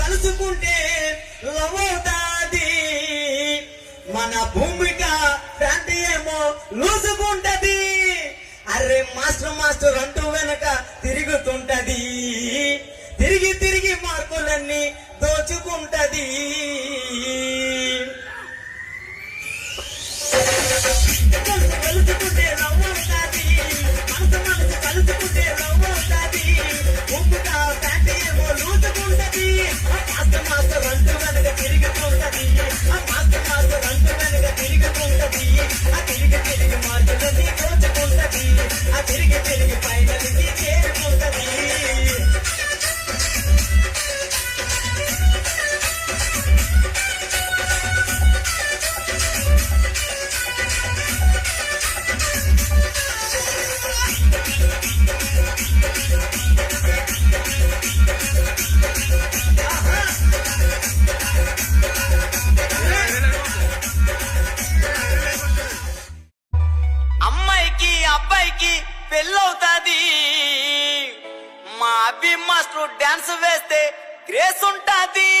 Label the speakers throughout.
Speaker 1: కలుసుకుంటే love అవుతాది, మన భూమిక ఫ్యాంటీ ఏమో లూసుకుంటది. అరే మాస్టర్ మాస్టర్ అంటూ వెనక తిరుగుతుంటది, తిరిగి తిరిగి మార్కులన్నీ దోచుకుంటది. కలుసుకుంటే లవ్ అవుతాది, మనసు మనసు కలుసుకుంటే లవ్ అవుతాది, భూమిక ఫ్యాంటీ ఏమో లూసుకుంటది. మాస్టర్ మాస్టర్ అంటూ వెనక తిరుగుతుంటది, మాస్టర్ మాస్టర్ అంటూ వెనక తిరుగుతుంటది. తిరిగి తిరిగి మార్కులన్నీ దోచుకుంటది, తిరిగి తిరిగి ఫైనల్కి చేరుకుంటది. అమ్మాయికి అబ్బాయికి పెళ్ళవుతాది, మా అభి మాస్టర్ డాన్స్ వేస్తే గ్రేస్ ఉంటాది.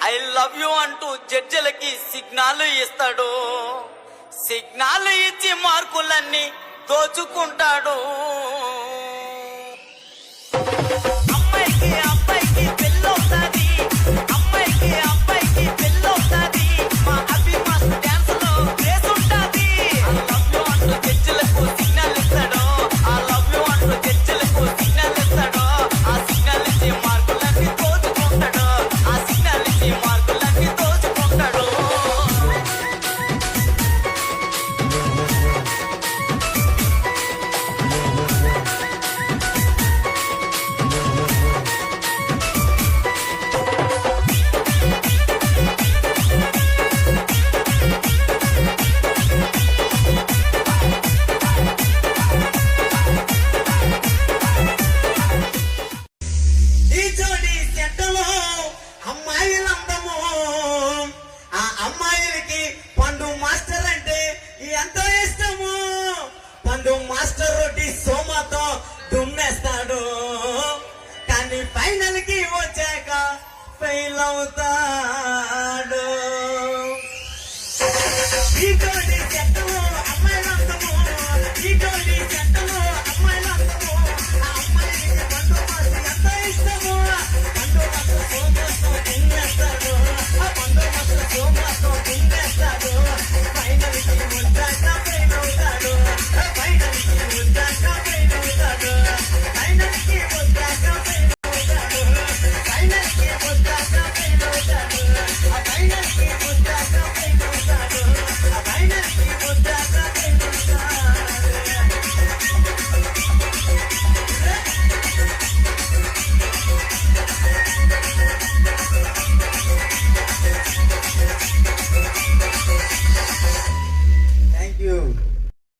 Speaker 1: ఐ లవ్ యూ అంటూ జడ్జిలకి సిగ్నల్ ఇస్తాడు, సిగ్నల్ ఇచ్చి మార్కులన్నీ దోచుకుంటాడు. అమ్మాయికి అబ్బాయికి పెళ్ళవుతాది, అమ్మాయికి అబ్బాయికి పెళ్ళవుతాది, మా అభి మాస్టర్ డాన్స్ లో గ్రేస్ ఉంటాది. ఐ లవ్ యూ అంటూ జడ్జిలకు సిగ్నల్ ఇస్తాడు, ఐ లవ్ యూ అంటూ జడ్జిలకు సిగ్నల్ ఇస్తాడు. ఆ సిగ్నల్ ఇచ్చి మార్కులన్నీ దోచుకుంటాడు, ఆ సిగ్నల్ ఇచ్చి మార్కులన్నీ దోచుకుంటాడు. ఈ జోడి చెట్టలో అమ్మాయిలందము, ఆ అమ్మాయిలకి పండు మాస్టర్ అంటే ఎంతో ఇష్టము. పండు మాస్టర్ రొట్టి సోమాతో దుమ్మేస్తాడు, కానీ ఫైనల్ కి వచ్చాక ఫెయిల్ అవుతాడు. ఈ జోడి